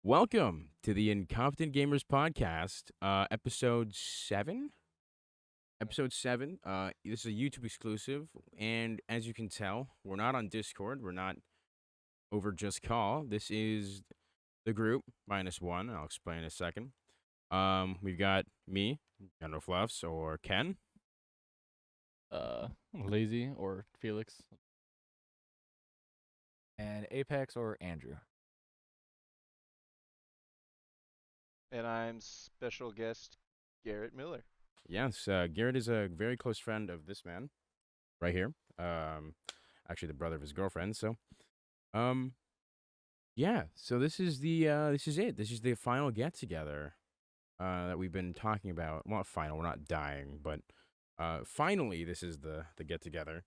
Welcome to the Incompetent Gamers Podcast, episode 7. Episode 7. This is a YouTube exclusive, and as you can tell, we're not on Discord. We're not over Just Call. This is the group minus one. I'll explain in a second. We've got me, General Fluffs, or Ken. Lazy or Felix. And Apex or Andrew. And I'm special guest Garrett Miller. Yes, Garrett is a very close friend of this man right here. Actually, the brother of his girlfriend. So, yeah. So this is this is it. This is the final get together that we've been talking about. Well, not final. We're not dying, but finally, this is the get together.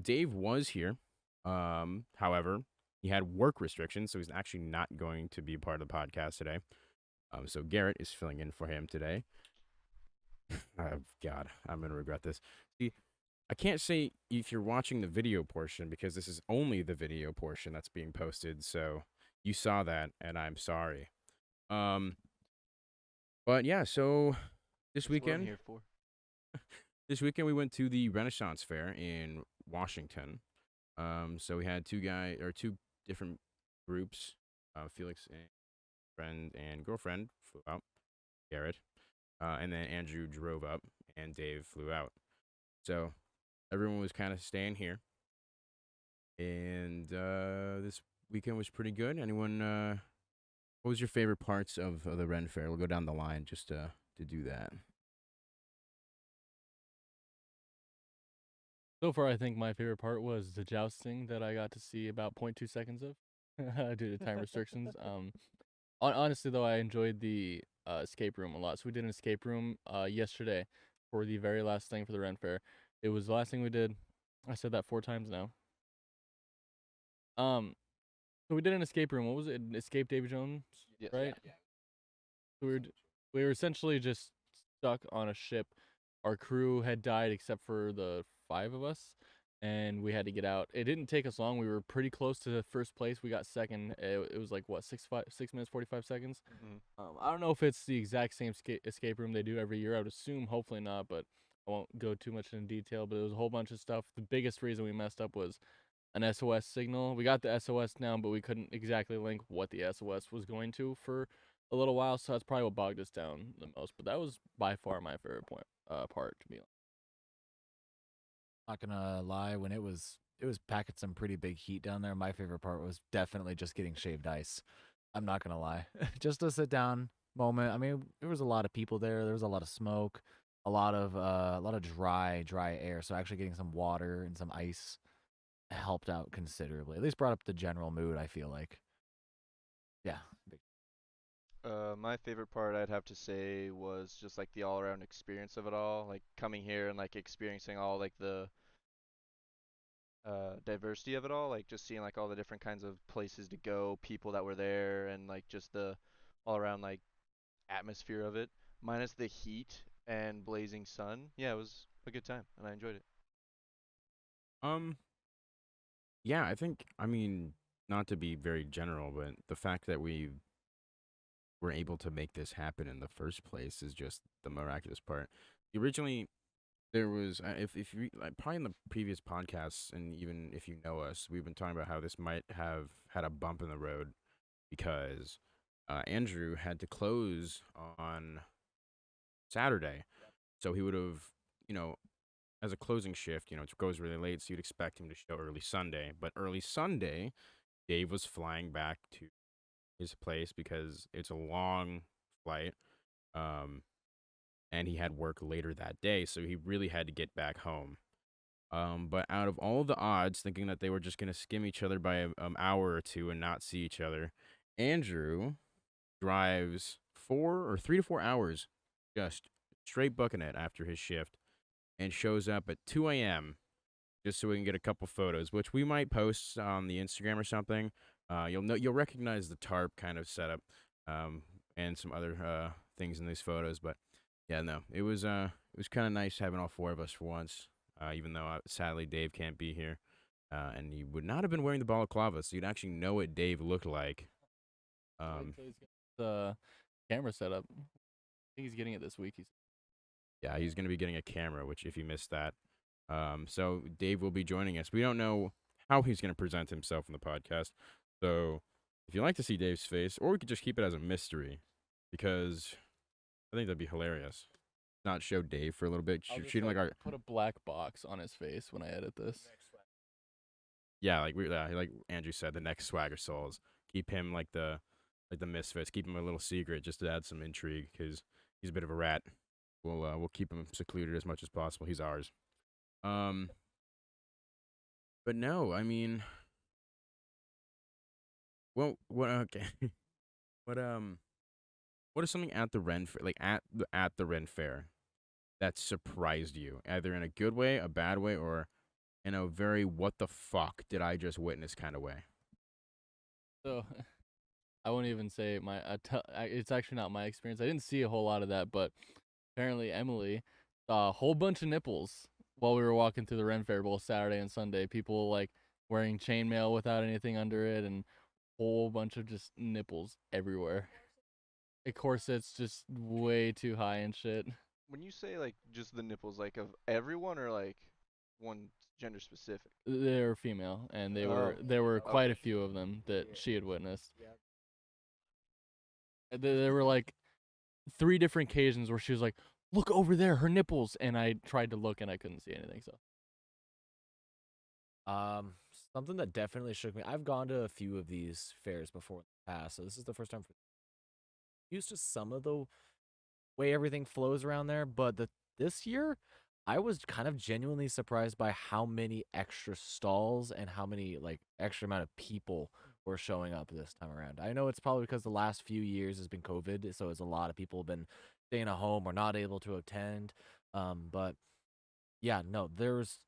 Dave was here. However, he had work restrictions, so he's actually not going to be part of the podcast today. So Garrett is filling in for him today. God, I'm gonna regret this. See, I can't say if you're watching the video portion because this is only the video portion that's being posted. So you saw that, and I'm sorry. Um, but yeah, so this That's what I'm weekend, here for. this weekend we went to the Renaissance Fair in Washington. So we had two different groups. Felix and friend and girlfriend flew out. Garrett. And then Andrew drove up and Dave flew out. So everyone was kind of staying here. And this weekend was pretty good. Anyone, what was your favorite parts of the Ren Fair? We'll go down the line just to do that. So far, I think my favorite part was the jousting that I got to see about 0.2 seconds of due to time restrictions. Honestly, though, I enjoyed the escape room a lot. So we did an escape room yesterday for the very last thing for the Ren Fair. It was the last thing we did. I said that 4 times now. So we did an escape room. What was it? Escape Davy Jones, Yes. right? So we were essentially just stuck on a ship. Our crew had died except for the 5 of us, and we had to get out. It didn't take us long. We were pretty close to the first place. We got second. It was like what 6 minutes 45 seconds. I don't know if it's the exact same escape room they do every year. I would assume, hopefully not, but I won't go too much into detail. But it was a whole bunch of stuff. The biggest reason we messed up was an SOS signal. We got the SOS down, but we couldn't exactly link what the SOS was going to for a little while. So that's probably what bogged us down the most. But that was by far my favorite part to be honest. Not gonna lie, when it was packing some pretty big heat down there. My favorite part was definitely just getting shaved ice. I'm not gonna lie, just a sit down moment. I mean, there was a lot of people there. There was a lot of smoke, a lot of dry air. So actually getting some water and some ice helped out considerably. At least brought up the general mood. I feel like, yeah, big. My favorite part I'd have to say was just like the all-around experience of it all, like coming here and like experiencing all like the diversity of it all, like just seeing like all the different kinds of places to go, people that were there, and like just the all-around like atmosphere of it, minus the heat and blazing sun. Yeah, it was a good time and I enjoyed it. Um, yeah, I mean, not to be very general, but the fact that we were able to make this happen in the first place is just the miraculous part. Originally, there was if you like, probably in the previous podcasts, and even if you know us, we've been talking about how this might have had a bump in the road because Andrew had to close on Saturday, so he would have, you know, as a closing shift, it goes really late, so you'd expect him to show early Sunday. But early Sunday, Dave was flying back to his place because it's a long flight. Um, and he had work later that day, so he really had to get back home. But out of all the odds, thinking that they were just gonna skim each other by an hour or two and not see each other, Andrew drives 3 to 4 hours, just straight booking it after his shift, and shows up at 2 a.m. just so we can get a couple photos, which we might post on the Instagram or something. You'll recognize the tarp kind of setup, and some other things in these photos, but yeah, no, it was kind of nice having all 4 of us for once. Even though sadly Dave can't be here, and he would not have been wearing the balaclava, so you'd actually know what Dave looked like. Wait till he's got the camera set up. I think he's getting it this week. Yeah, he's going to be getting a camera, which if you missed that. So Dave will be joining us. We don't know how he's going to present himself in the podcast. So if you'd like to see Dave's face, or we could just keep it as a mystery, because I think that'd be hilarious. Not show Dave for a little bit. I'll just, Treat him like our put a black box on his face when I edit this. like Andrew said, the next Swagger Souls. Keep him like the misfits. Keep him a little secret just to add some intrigue, because he's a bit of a rat. We'll keep him secluded as much as possible. He's ours. But no, I mean, well, what? Okay, what is something at the Ren Fair, like at the Ren Fair, that surprised you, either in a good way, a bad way, or in a very what the fuck did I just witness kind of way? So I won't even say it's actually not my experience. I didn't see a whole lot of that, but apparently Emily saw a whole bunch of nipples while we were walking through the Ren Fair both Saturday and Sunday. People like wearing chainmail without anything under it, and a whole bunch of just nipples everywhere. Corsets just way too high and shit. When you say like just the nipples, like of everyone or like one gender specific? They were female, and there were quite a few of them that she had witnessed. There were like 3 different occasions where she was like, "Look over there, her nipples," and I tried to look and I couldn't see anything. So Something that definitely shook me. I've gone to a few of these fairs before in the past, so this is the first time for used to some of the way everything flows around there, but this year I was kind of genuinely surprised by how many extra stalls and how many like extra amount of people were showing up this time around. I know it's probably because the last few years has been COVID, so it's a lot of people have been staying at home or not able to attend. But yeah, no, there's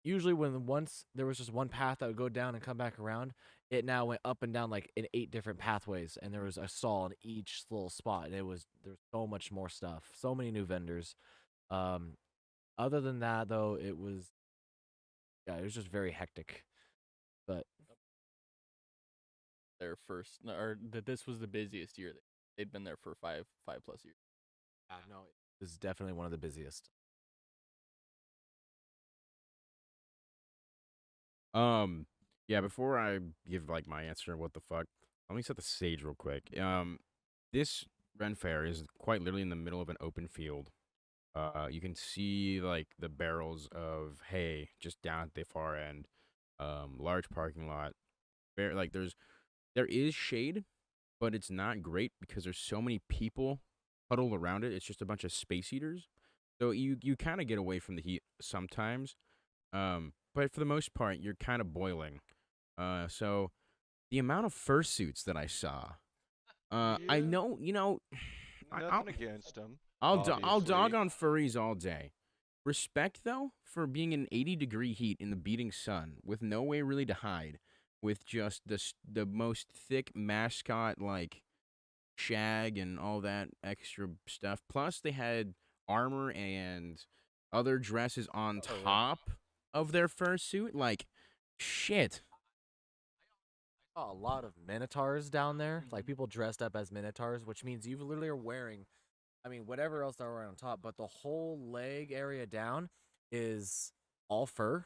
usually once there was just one path that would go down and come back around, it now went up and down like in 8 different pathways, and there was a stall in each little spot. And there's so much more stuff, so many new vendors. Other than that, though, it was just very hectic. But their first, or that this was the busiest year. They'd been there for 5+ years. no, it was definitely one of the busiest. Yeah, before I give like my answer, what the fuck, let me set the stage real quick. This Ren Fair is quite literally in the middle of an open field. You can see like the barrels of hay just down at the far end. Large parking lot. There is shade, but it's not great because there's so many people huddled around it. It's just a bunch of space heaters. So you kind of get away from the heat sometimes. But for the most part, you're kind of boiling. So the amount of fursuits that I saw, I Yeah. know, Nothing against them. I'll dog obviously. on furries all day. Respect though for being in 80-degree heat in the beating sun with no way really to hide, with just the most thick mascot like shag and all that extra stuff. Plus they had armor and other dresses on Oh, yeah. top of their fursuit. Like shit. I saw a lot of minotaurs down there, like people dressed up as minotaurs, which means you literally are wearing, I mean, whatever else they're wearing on top, but the whole leg area down is all fur.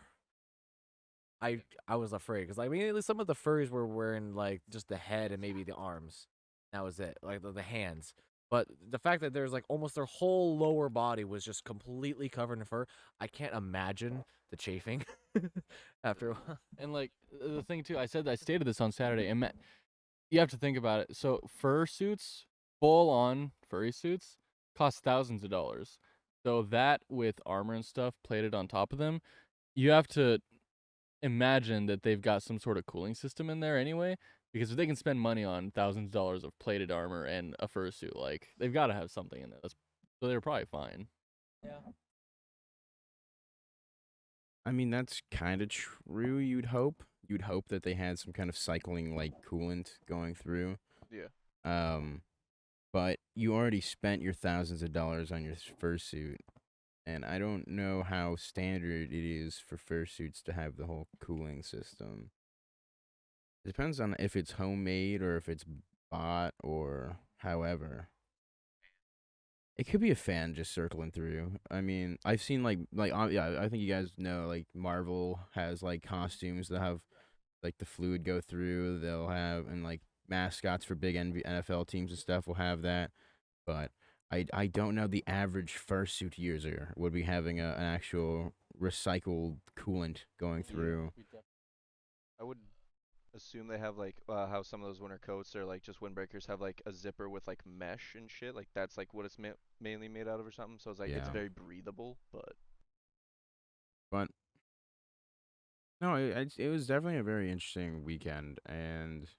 I was afraid because, like, I mean, at least some of the furries were wearing like just the head and maybe the arms. That was it, like the hands. But the fact that there's like almost their whole lower body was just completely covered in fur, I can't imagine the chafing after a while. And like the thing too, I stated this on Saturday, and you have to think about it. So fur suits, full on furry suits, cost thousands of dollars. So that with armor and stuff plated on top of them, you have to imagine that they've got some sort of cooling system in there anyway. Because if they can spend money on thousands of dollars of plated armor and a fursuit, like they've got to have something in there. So they're probably fine. Yeah. I mean, that's kind of true. You'd hope. You'd hope that they had some kind of cycling like coolant going through. Yeah. But you already spent your thousands of dollars on your fursuit, and I don't know how standard it is for fursuits to have the whole cooling system. It depends on if it's homemade or if it's spot or however. It could be a fan just circling through. I mean, I've seen yeah, I think you guys know like Marvel has like costumes that have like the fluid go through. They'll have and like mascots for big NFL teams and stuff will have that. But I don't know the average fursuit user would be having an actual recycled coolant going through. I would assume they have like how some of those winter coats or like just windbreakers have like a zipper with like mesh and shit. Like that's like what it's mainly made out of or something. So it's like it's Yeah. very breathable, but But no, it was definitely a very interesting weekend, and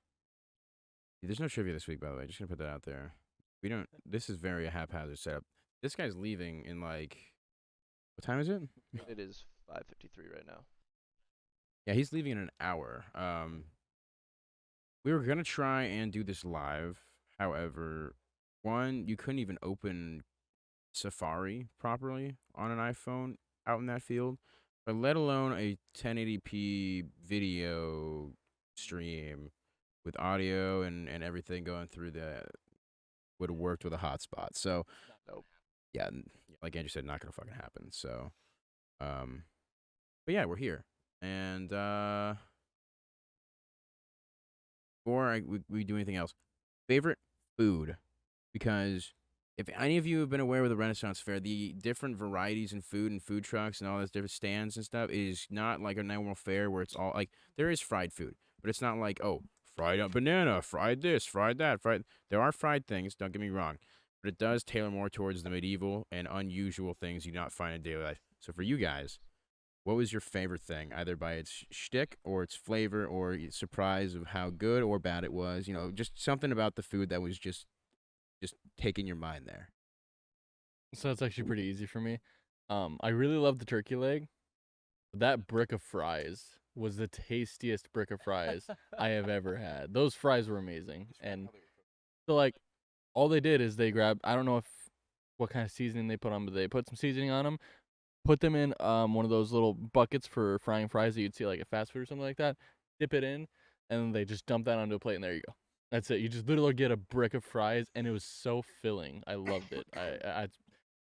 there's no trivia this week, by the way. Just gonna put that out there. We don't. This is very haphazard setup. This guy's leaving in like what time is it? it is 5:53 right now. Yeah, he's leaving in an hour. We were gonna try and do this live. However, one, you couldn't even open Safari properly on an iPhone out in that field, but let alone a 1080p video stream with audio and everything going through the would have worked with a hotspot. So, Nope. yeah, like Andrew said, not gonna fucking happen. So, but yeah, we're here, and before we do anything else, favorite food, because if any of you have been aware with the Renaissance Fair, the different varieties in food and food trucks and all those different stands and stuff is not like a normal fair where it's all like there is fried food, but it's not like fried up banana, fried this, fried that, fried. There are fried things. Don't get me wrong, but it does tailor more towards the medieval and unusual things you not find in daily life. So for you guys, what was your favorite thing, either by its shtick or its flavor or surprise of how good or bad it was? You know, just something about the food that was just taking your mind there. So that's actually pretty easy for me. I really love the turkey leg. That brick of fries was the tastiest brick of fries I have ever had. Those fries were amazing. And so like all they did is they grabbed, I don't know what kind of seasoning they put on, but they put some seasoning on them, put them in one of those little buckets for frying fries that you'd see like at fast food or something like that. Dip it in, and then they just dump that onto a plate, and there you go. That's it. You just literally get a brick of fries, and it was so filling. I loved it.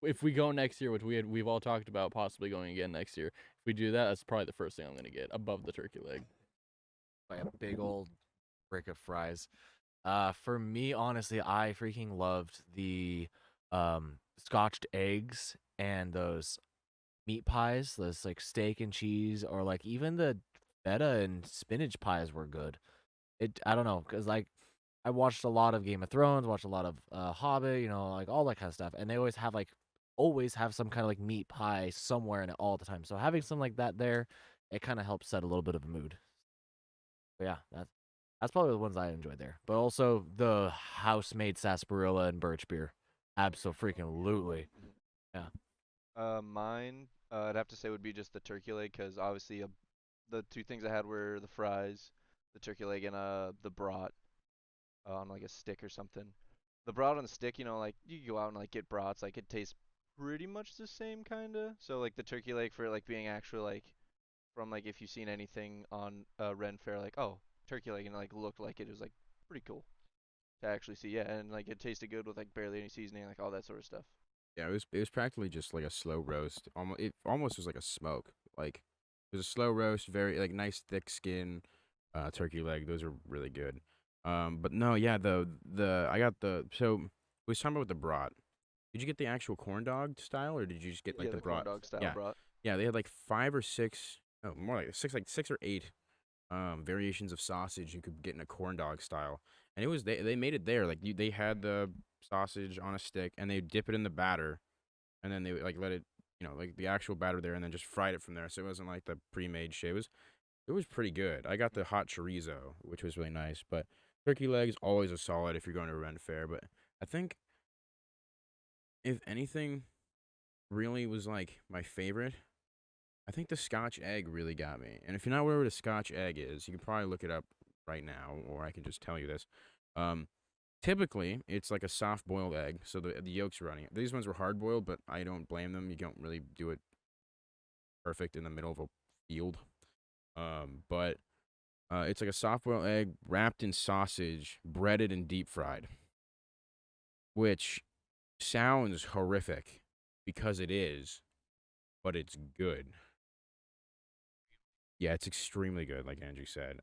If we go next year, which we've all talked about possibly going again next year, if we do that, that's probably the first thing I'm gonna get above the turkey leg. By a big old brick of fries. For me, honestly, I freaking loved the scotched eggs and those meat pies, those like steak and cheese, or like even the feta and spinach pies were good. I don't know, cause like I watched a lot of Game of Thrones, watched a lot of Hobbit, you know, like all that kind of stuff, and they always have some kind of like meat pie somewhere in it all the time. So having something like that there, it kind of helps set a little bit of a mood. But yeah, that's probably the ones I enjoyed there. But also the house-made sarsaparilla and birch beer, absolutely. Yeah. Mine, I'd have to say would be just the turkey leg, because obviously the two things I had were the fries, the turkey leg, and the brat on like a stick or something. The brat on the stick, you know, like you can go out and like get brats, like it tastes pretty much the same kinda. So like the turkey leg for like being actually like from like if you've seen anything on Ren Fair, like oh turkey leg and it, like looked like it was like pretty cool to actually see. Yeah, and like it tasted good with like barely any seasoning, like all that sort of stuff. Yeah, it was practically just like a slow roast. It almost was like a smoke. Like it was a slow roast, very like nice thick skin, turkey leg. Those are really good. But no, yeah, the I got the so we was talking about the brat. Did you get the actual corn dog style, or did you just get like Yeah, the the corn brat? dog style Yeah, brat. yeah. They had like 5 or 6, oh, more like six or eight, variations of sausage you could get in a corn dog style, and it was they made it there. Like they had the sausage on a stick, and they dip it in the batter, and then they would, like let it, like the actual batter there, and then just fried it from there. So it wasn't like the pre-made shit. It was pretty good. I got the hot chorizo, which was really nice, but turkey legs always a solid if you're going to a Ren Fair. But I think if anything really was like my favorite, I think the Scotch egg really got me. And if you're not aware what a Scotch egg is, you can probably look it up right now, or I can just tell you this. Um, Typically, it's like a soft boiled egg, so the yolk's running. These ones were hard boiled, but I don't blame them. You don't really do it perfect in the middle of a field. But It's like a soft-boiled egg wrapped in sausage, breaded and deep fried, which sounds horrific because it is, but it's good. Yeah, it's extremely good, like Andrew said.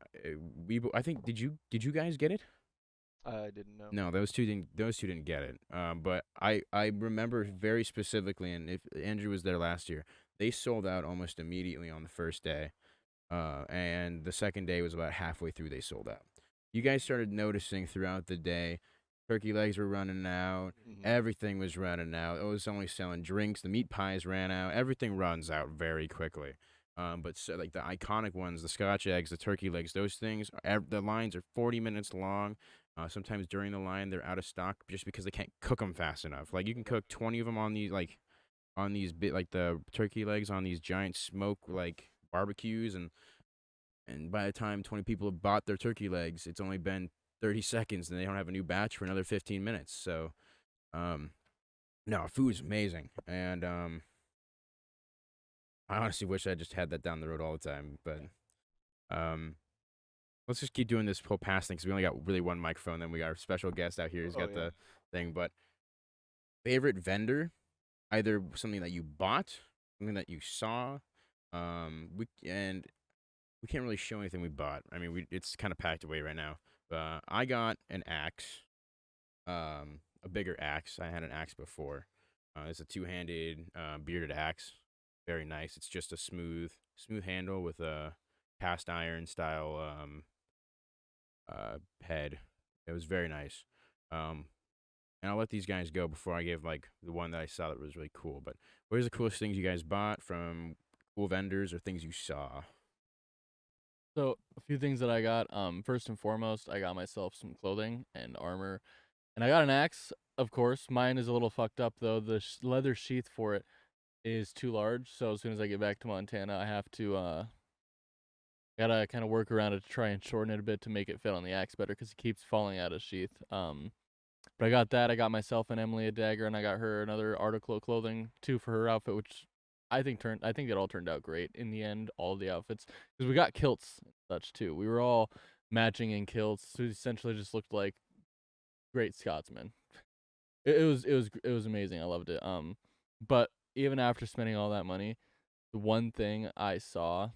I think did you guys get it? I didn't know. No, those two didn't get it. But I remember very specifically, and if Andrew was there last year, they sold out almost immediately on the first day. And the second day was about halfway through they sold out. You guys started noticing throughout the day, turkey legs were running out, Hmm. everything was running out. It was only selling drinks, the meat pies ran out, everything runs out very quickly. But so, like the iconic ones, the Scotch eggs, the turkey legs, those things, the lines are 40 minutes long. Sometimes during the line they're out of stock just because they can't cook them fast enough. Like you can cook 20 of them on these bit like the turkey legs on these giant smoke like barbecues, and by the time 20 people have bought their turkey legs, it's only been 30 seconds and they don't have a new batch for another 15 minutes. So, um, no, food's amazing. And I honestly wish I just had that down the road all the time. But um, let's just keep doing this whole pass thing because we only got really one microphone. Then we got our special guest out here who's Oh, got yeah. the thing. But favorite vendor, either something that you bought, something that you saw. We can't really show anything we bought. I mean, it's kind of packed away right now. I got an axe, a bigger axe. I had an axe before. It's a two-handed bearded axe. Very nice. It's just a smooth handle with a cast iron style head. It was very nice. Um, and I'll let these guys go before I give like the one that I saw that was really cool. But what is the coolest things you guys bought from cool vendors or things you saw? So a few things that I got. First and foremost, I got myself some clothing and armor, and I got an axe. Of course, mine is a little fucked up though. The leather sheath for it is too large. So as soon as I get back to Montana, I have to gotta kind of work around it to try and shorten it a bit to make it fit on the axe better because it keeps falling out of sheath. But I got that. I got myself and Emily a dagger, and I got her another article of clothing too for her outfit, which I think it all turned out great in the end. All of the outfits because we got kilts and such too. We were all matching in kilts, so we essentially just looked like great Scotsmen. It was amazing. I loved it. But even after spending all that money, the one thing I saw,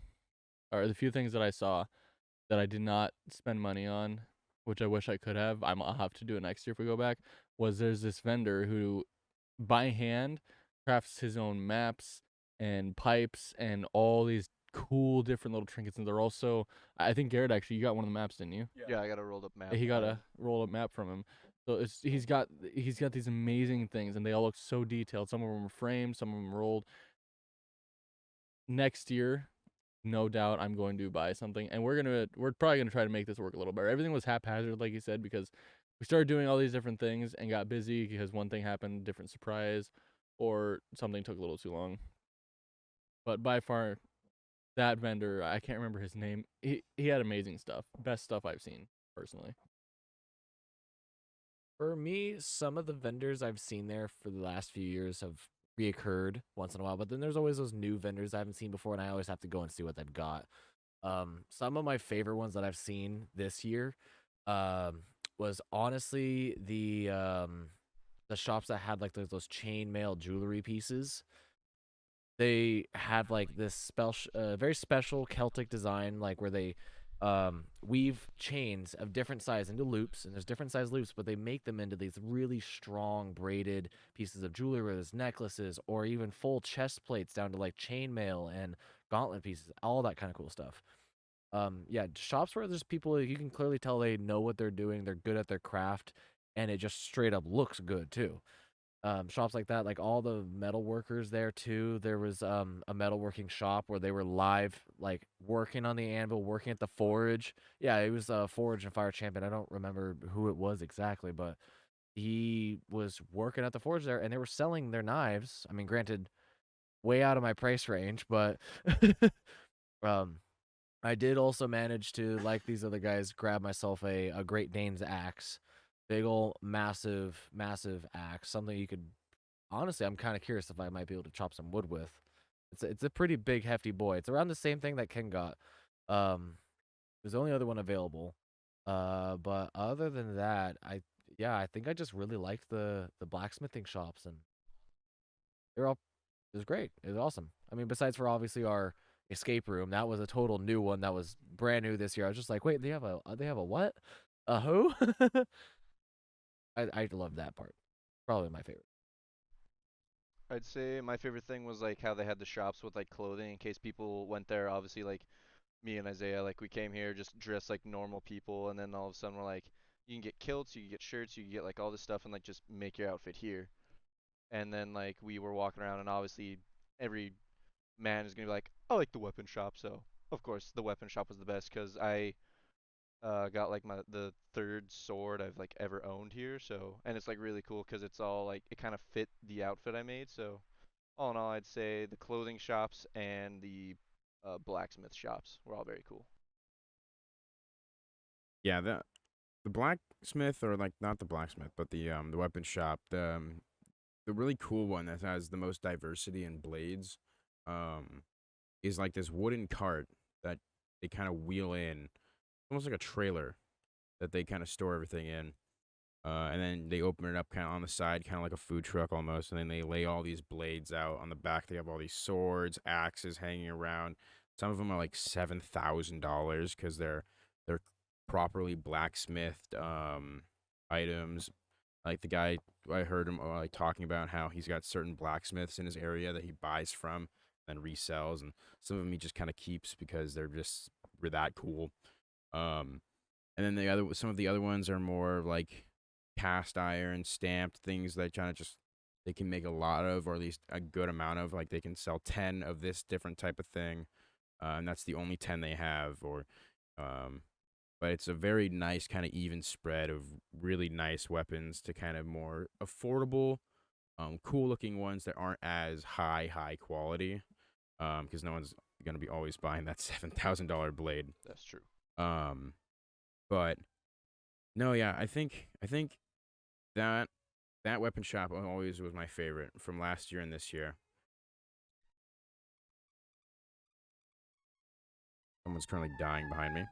or the few things that I saw that I did not spend money on, which I wish I could have, I'll have to do it next year if we go back, was there's this vendor who by hand crafts his own maps and pipes and all these cool different little trinkets, and they're also I think Garrett actually you got one of the maps, didn't you? Yeah, I got a rolled up map. He got a roll up map from him. So he's got these amazing things and they all look so detailed. Some of them are framed, some of them rolled. Next year, no doubt I'm going to buy something, and we're probably gonna try to make this work a little better. Everything was haphazard, like you said, because we started doing all these different things and got busy because one thing happened, different surprise, or something took a little too long. But by far, that vendor, I can't remember his name. He had amazing stuff, best stuff I've seen personally. For me, some of the vendors I've seen there for the last few years have reoccurred once in a while, but then there's always those new vendors I haven't seen before, and I always have to go and see what they've got. Some of my favorite ones that I've seen this year, was honestly the shops that had like those chainmail jewelry pieces. They had like this very special Celtic design, like where they weave chains of different size into loops, and there's different size loops, but they make them into these really strong braided pieces of jewelry, whether it's necklaces or even full chest plates down to like chainmail and gauntlet pieces, all that kind of cool stuff. Yeah, shops where there's people you can clearly tell they know what they're doing, they're good at their craft, and it just straight up looks good too. Shops like that, like all the metal workers there too. There was a metalworking shop where they were live, like working on the anvil, working at the forge. Yeah, it was Forge and Fire Champion. I don't remember who it was exactly, but he was working at the forge there, and they were selling their knives. I mean, granted, way out of my price range, but um, I did also manage to, like these other guys, grab myself a Great Dane's axe. Big ol' massive axe. Something you could honestly, I'm kind of curious if I might be able to chop some wood with. It's a pretty big, hefty boy. It's around the same thing that Ken got. Um, was the only other one available. But other than that, I think I just really liked the blacksmithing shops, and they're all it was great. It was awesome. I mean, besides for obviously our escape room, that was a total new one that was brand new this year. I was just like, wait, they have a what? A who? I love that part. Probably my favorite. I'd say my favorite thing was like how they had the shops with like clothing in case people went there. Obviously, like me and Isaiah, like we came here just dressed like normal people, and then all of a sudden we're like, you can get kilts, you can get shirts, you can get like all this stuff, and like just make your outfit here. And then like we were walking around, and obviously every man is gonna be like, I like the weapon shop, so of course the weapon shop was the best because I got like the third sword I've like ever owned here, so and it's like really cool because it's all like it kind of fit the outfit I made. So all in all, I'd say the clothing shops and the blacksmith shops were all very cool. Yeah, the blacksmith, or like not the blacksmith, but the weapon shop, the really cool one that has the most diversity in blades, um, is like this wooden cart that they kind of wheel in, almost like a trailer that they kind of store everything in. And then they open it up kind of on the side, kind of like a food truck almost. And then they lay all these blades out on the back. They have all these swords, axes hanging around. Some of them are like $7,000 because they're properly blacksmithed items. Like the guy, I heard him like talking about how he's got certain blacksmiths in his area that he buys from and resells, and some of them he just kind of keeps because they're that cool. Um, and then some of the other ones are more like cast iron stamped things that kind of just they can make a lot of, or at least a good amount of. Like they can sell 10 of this different type of thing, and that's the only 10 they have. Or um, but it's a very nice kind of even spread of really nice weapons to kind of more affordable, cool looking ones that aren't as high quality, because no one's gonna be always buying that $7,000 blade. That's true. Um, but no, yeah, I think that that weapon shop always was my favorite from last year and this year. Someone's currently dying behind me.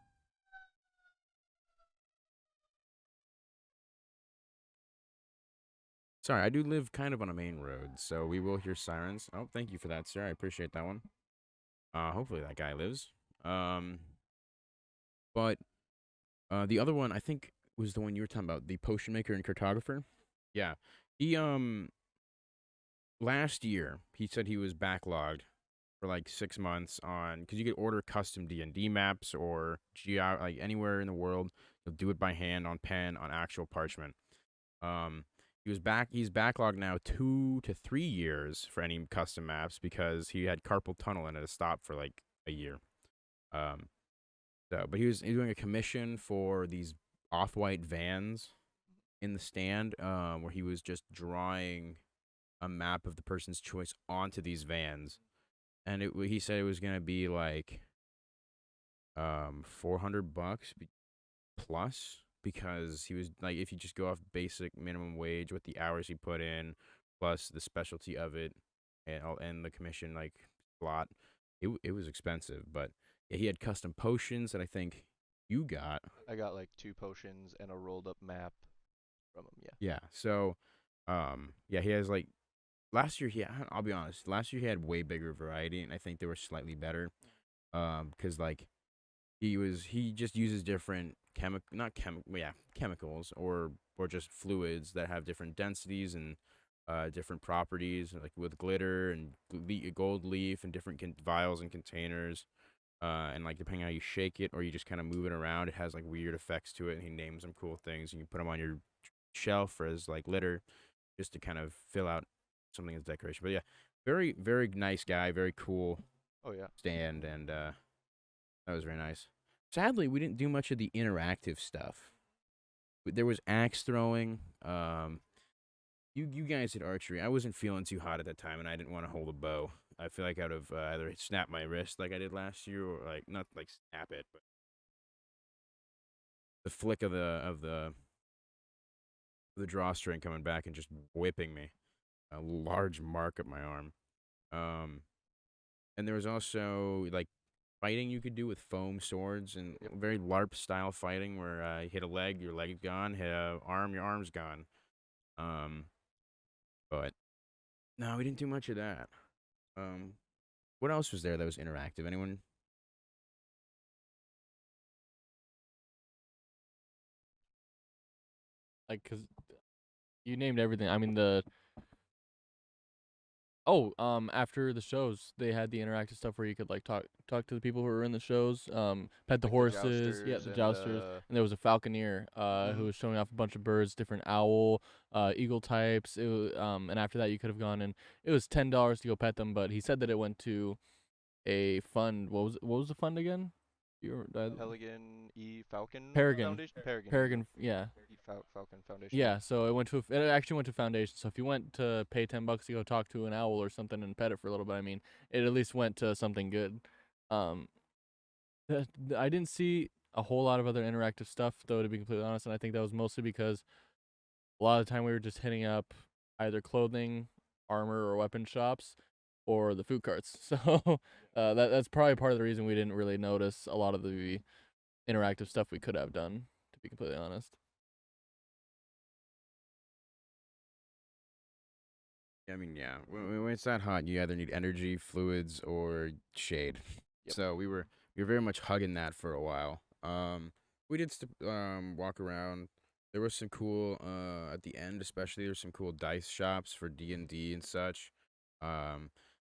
Sorry, I do live kind of on a main road, so we will hear sirens. Oh, thank you for that, sir. I appreciate that one. Hopefully that guy lives. Um, but the other one I think was the one you were talking about, the potion maker and cartographer. Yeah, he last year he said he was backlogged for like 6 months on because you could order custom D&D maps or like anywhere in the world. You'll do it by hand on pen on actual parchment. Um, he's backlogged now 2 to 3 years for any custom maps because he had carpal tunnel and it had stopped for like a year. Um, but he was doing a commission for these off-white vans in the stand, where he was just drawing a map of the person's choice onto these vans, and he said it was gonna be like $400 plus, because he was like, if you just go off basic minimum wage with the hours he put in plus the specialty of it and the commission like slot, it was expensive. But yeah, he had custom potions that I think you got. I got like 2 potions and a rolled up map from him. Yeah. Yeah. So, yeah, he has like last year. I'll be honest. Last year he had way bigger variety, and I think they were slightly better. Because like he just uses different chemicals or just fluids that have different densities and different properties, like with glitter and gold leaf and different vials and containers. And like depending on how you shake it or you just kind of move it around, it has like weird effects to it. And he names them cool things. And you put them on your shelf as like litter, just to kind of fill out something as decoration. But yeah, very very nice guy, very cool Oh yeah. stand, and that was very nice. Sadly, we didn't do much of the interactive stuff. There was axe throwing. You guys did archery. I wasn't feeling too hot at that time, and I didn't want to hold a bow. I feel like I would have either snapped my wrist like I did last year, or like not like snap it, but the flick of the drawstring coming back and just whipping me, a large mark up my arm. Um, and there was also like fighting you could do with foam swords and Yep. very LARP style fighting where you hit a leg, your leg's gone. Hit a arm, your arm's gone. But no, we didn't do much of that. What else was there that was interactive? Anyone? Like, cause you named everything. I mean after the shows, they had the interactive stuff where you could like talk to the people who were in the shows, pet the Like horses, yeah, the and, jousters, and there was a falconeer, who Mhm. was showing off a bunch of birds, different owl, eagle types. It was, and after that, you could have gone and it was $10 to go pet them, but he said that it went to a fund. What was the fund again? Pelican Falcon Peregrine. Foundation. Peregrine, yeah. Falcon Foundation. Yeah, so it actually went to foundation. So if you went to pay $10 to go talk to an owl or something and pet it for a little bit, I mean, it at least went to something good. I didn't see a whole lot of other interactive stuff though, to be completely honest, and I think that was mostly because a lot of the time we were just hitting up either clothing, armor, or weapon shops, or the food carts. So that's probably part of the reason we didn't really notice a lot of the interactive stuff we could have done, to be completely honest. I mean, yeah. When it's that hot, you either need energy, fluids, or shade. Yep. So we were very much hugging that for a while. We did walk around. There was some cool at the end, especially there's some cool dice shops for D&D and such.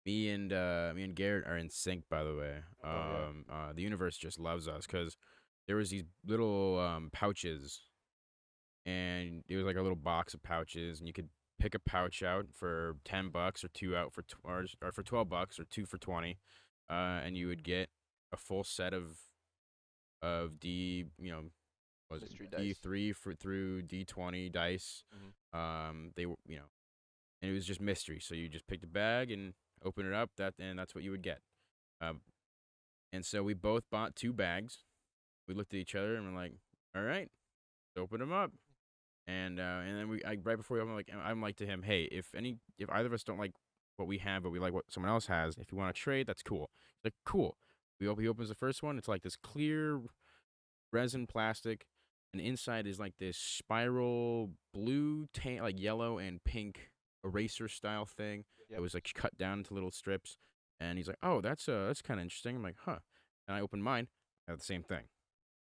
Me and Garrett are in sync, by the way. Oh, The universe just loves us because there was these little pouches, and it was like a little box of pouches, and you could pick a pouch out for $10 or two out for or for $12 or two for 20, and you would get a full set of was it Mystery dice. D3 through D20 dice. They were and it was just mystery. So you just pick the bag and open it up. And that's what you would get. And so we both bought 2 bags. We looked at each other and we're like, all right, let's open them up. And then right before we open, I'm like to him, hey, if either of us don't like what we have, but we like what someone else has, if you want to trade, that's cool. He's like, cool. He opens the first one. It's like this clear resin plastic, and inside is like this spiral blue, like yellow and pink eraser style thing. Yep. It was like cut down into little strips. And he's like, oh, that's kind of interesting. I'm like, huh. And I opened mine. I had the same thing.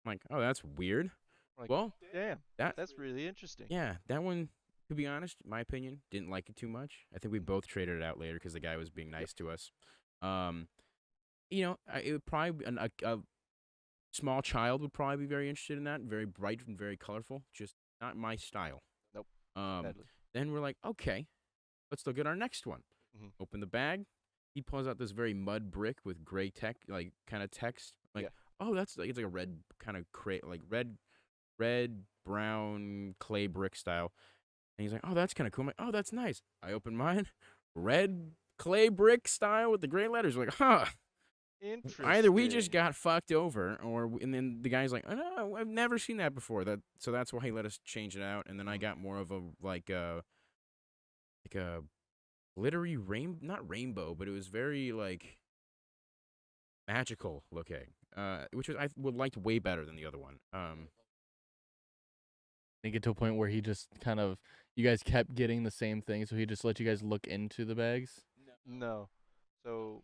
I'm like, oh, that's weird. Like, Well, damn, that that's really interesting. yeah, that one, to be honest, my opinion, didn't like it too much. I think we both traded it out later because the guy was being nice to us. It would probably a small child would probably be very interested in that. Very bright and very colorful. Just not my style. Nope. Sadly. Then we're like, okay, let's look at our next one. Mhm. Open the bag. He pulls out this very mud brick with gray kind of text. Like, Yeah. oh, it's like a red kind of red, brown clay brick style. And he's like, oh, that's kind of cool. I'm like, oh, that's nice. I open mine. Red clay brick style with the gray letters. We're like, huh. Interesting. Either we just got fucked over, and then the guy's like, oh, no, I've never seen that before. So that's why he let us change it out. And then I got more of a like a glittery not rainbow, but it was very like magical looking. Which I would liked way better than the other one. They get to a point where he just kind of, you guys kept getting the same thing, so he just let you guys look into the bags. No. So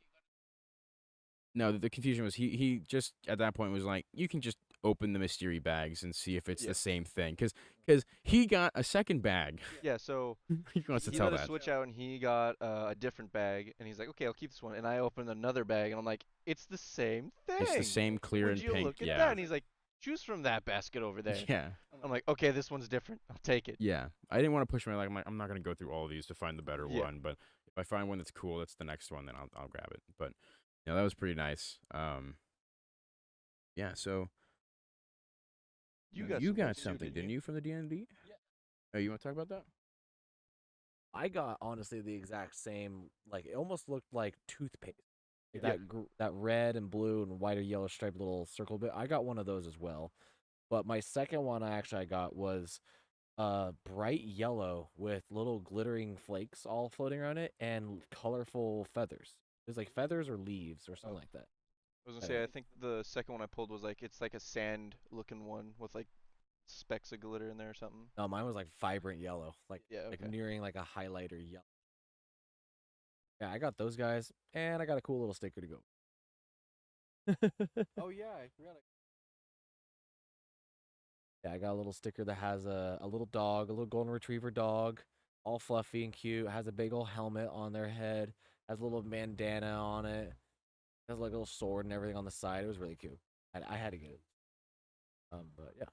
No, the confusion was he just at that point was like, you can just open the mystery bags and see if it's Yeah. the same thing, because he got a second bag. yeah, so He wants to he tell let us that. switch out, and he got a different bag, and he's like, okay, I'll keep this one. And I opened another bag, and I'm like, it's the same thing. It's the same clear Would and you pink. look at Yeah. that? And he's like, choose from that basket over there. Yeah. I'm like, okay, this one's different. I'll take it. Yeah. I didn't want to push my luck. I'm not gonna go through all of these to find the better Yeah. one, but if I find one that's cool, that's the next one, then I'll grab it. But that was pretty nice. Yeah. So You you got got too, something, didn't you, from the D&D? Yeah. Oh, you want to talk about that? I got honestly the exact same. Like it almost looked like toothpaste. Like Yeah. that red and blue and white or yellow striped little circle bit. I got one of those as well. But my second one I got was bright yellow with little glittering flakes all floating around it and colorful feathers. It was like feathers or leaves or something like that. I was gonna say, I think the second one I pulled was like it's like a sand looking one with like specks of glitter in there or something. No, mine was like vibrant yellow, Yeah, like okay. nearing like a highlighter yellow. Yeah, I got those guys, and I got a cool little sticker to go. Oh yeah, I forgot. Yeah, I got a little sticker that has a little dog, a little golden retriever dog, all fluffy and cute. Has a big old helmet on their head. Has a little bandana on it. Has like a little sword and everything on the side. It was really cute. I had to get it. But yeah,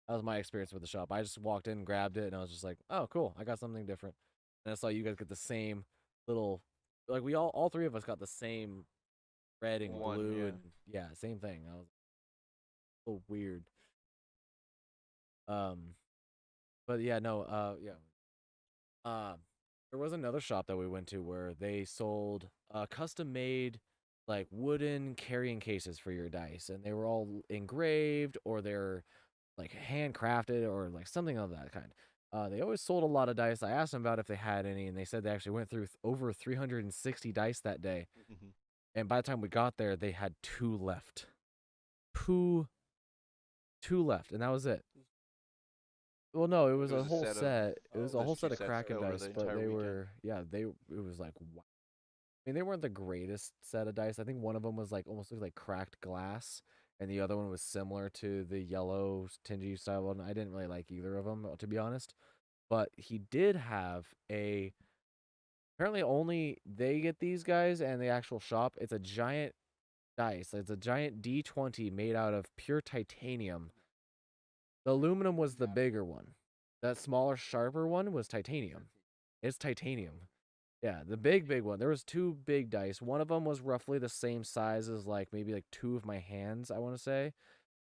that was my experience with the shop. I just walked in, grabbed it, and I was just like, "Oh, cool! I got something different." And I saw you guys get the same little, like we all three of us got the same red and One, blue, yeah. and yeah, same thing. I was a little weird. Um, but yeah, no, yeah. Um, there was another shop that we went to where they sold custom made like wooden carrying cases for your dice, and they were all engraved or they're like handcrafted or like something of that kind. They always sold a lot of dice. I asked them about if they had any, and they said they actually went through over 360 dice that day. And by the time we got there, they had two left. Two left, and that was it. Well, no, it was It a was a whole set of set. It was a those whole two set of sets Kraken over dice, the but entire they weekend. were, yeah, it was like, wow. I mean, they weren't the greatest set of dice. I think one of them was like almost looked like cracked glass, and the other one was similar to the yellow tingy style one. I didn't really like either of them, to be honest. But he did have a. Apparently, only they get these guys and the actual shop. It's a giant dice. It's a giant D20 made out of pure titanium. The aluminum was the bigger one. That smaller, sharper one was titanium. It's titanium. Yeah, the big one. There was two big dice. One of them was roughly the same size as like maybe like two of my hands, I want to say.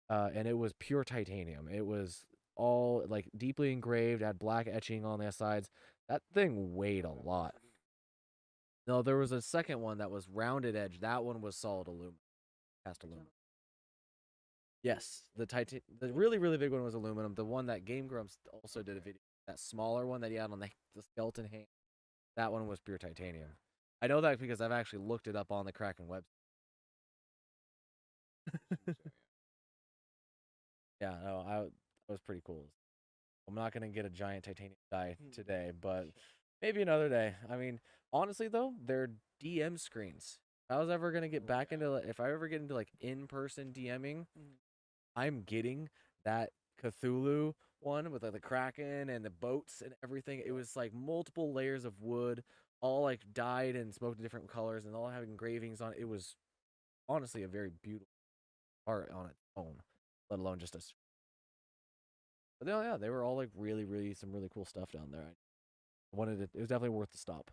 And it was pure titanium. It was all like deeply engraved, had black etching on the sides. That thing weighed a lot. No, there was a second one that was rounded edge. That one was solid aluminum, cast aluminum. Yes, the really big one was aluminum. The one that Game Grumps also did a video, that smaller one that he had on the skeleton hand, that one was pure titanium. I know that because I've actually looked it up on the Kraken website. Yeah, no, that was pretty cool. I'm not gonna get a giant titanium die today, but maybe another day. I mean, honestly though, they're DM screens. If I was ever gonna get back into, if I ever get into like in-person DMing, I'm getting that Cthulhu one with like the Kraken and the boats and everything. It was like multiple layers of wood, all like dyed and smoked in different colors, and all having engravings on it. It was honestly a very beautiful art on its own, let alone just a. But yeah, they were all like really some really cool stuff down there. I wanted it. It was definitely worth the stop.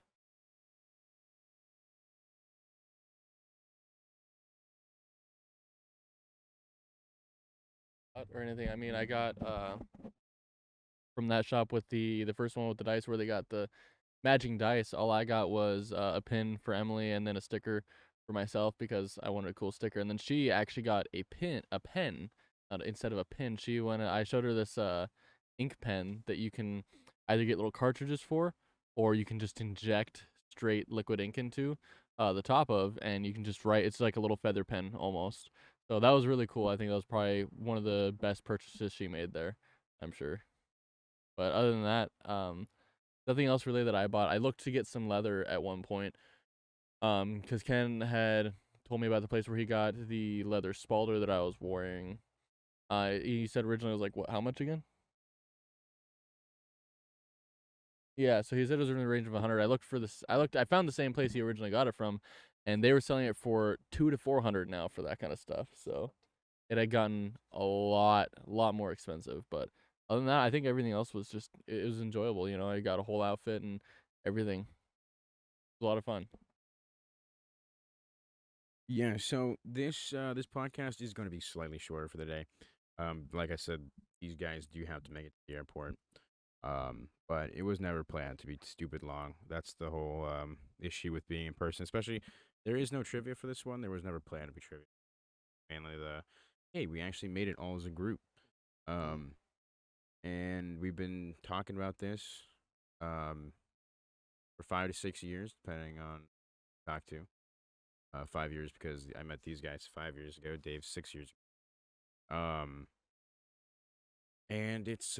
Or anything. I mean, I got from that shop with the first one with the dice where they got the matching dice. All I got was a pin for Emily and then a sticker for myself because I wanted a cool sticker. And then she actually got a pen instead of a pin. I showed her this ink pen that you can either get little cartridges for, or you can just inject straight liquid ink into the top of, and you can just write. It's like a little feather pen almost. So that was really cool. I think that was probably one of the best purchases she made there. I'm sure. But other than that, nothing else really that I bought. I looked to get some leather at one point, because Ken had told me about the place where he got the leather spalder that I was wearing. He said originally it was like what? How much again? Yeah, so he said it was in the range of 100. I looked for this. I found the same place he originally got it from, and they were selling it for 200 to 400 now for that kind of stuff. So it had gotten a lot more expensive. But other than that, I think everything else was just it was enjoyable. You know, I got a whole outfit and everything. It was a lot of fun. Yeah, so this podcast is going to be slightly shorter for the day. Like I said, these guys do have to make it to the airport. But it was never planned to be stupid long. That's the whole issue with being in person. Especially, there is no trivia for this one. There was never planned to be trivia. Mainly hey, we actually made it all as a group. Um, and we've been talking about this um for 5 to 6 years, depending on talk to. 5 years because I met these guys 5 years ago. Dave 6 years ago. And it's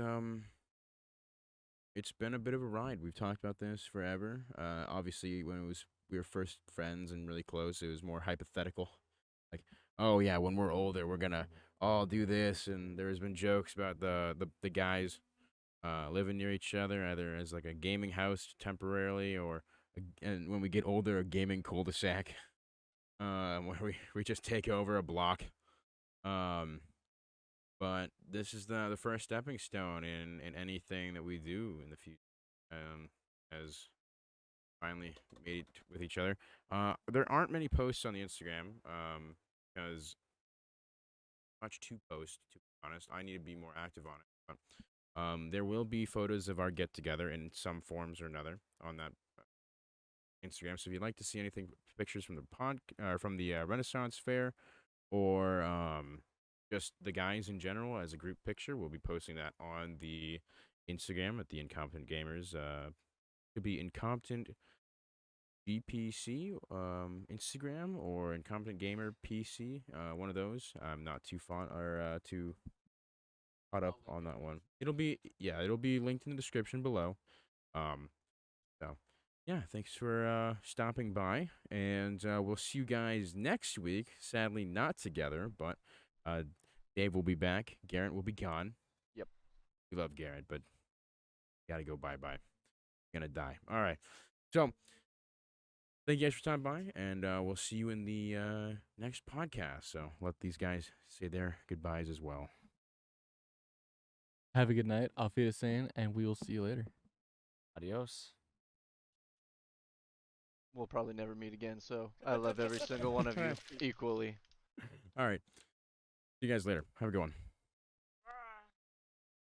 been a bit of a ride. We've talked about this forever. Obviously, when we were first friends and really close, it was more hypothetical. Like, oh yeah, when we're older, we're gonna all do this. And there's been jokes about the guys living near each other, either as like a gaming house temporarily, or and when we get older, a gaming cul-de-sac, where we just take over a block. Um, but this is the first stepping stone in anything that we do in the future. As finally made it with each other. There aren't many posts on the Instagram. Because much to post. To be honest, I need to be more active on it. But there will be photos of our get together in some forms or another on that Instagram. So if you'd like to see anything, pictures from the Renaissance Fair, or just the guys in general as a group picture, we'll be posting that on the Instagram at the Incompetent Gamers. Could be Incompetent GPC Instagram or Incompetent Gamer PC. One of those. I'm not too fond or too caught up on that one. It'll be linked in the description below. So yeah, thanks for stopping by, and we'll see you guys next week. Sadly, not together, but Dave will be back. Garrett will be gone. Yep. We love Garrett, but gotta go bye. Gonna die. All right. So thank you guys for stopping by, and we'll see you in the next podcast. So let these guys say their goodbyes as well. Have a good night. Auf Wiedersehen, and we will see you later. Adios. We'll probably never meet again, so I love every single one of you equally. All right. See you guys later. Have a good one.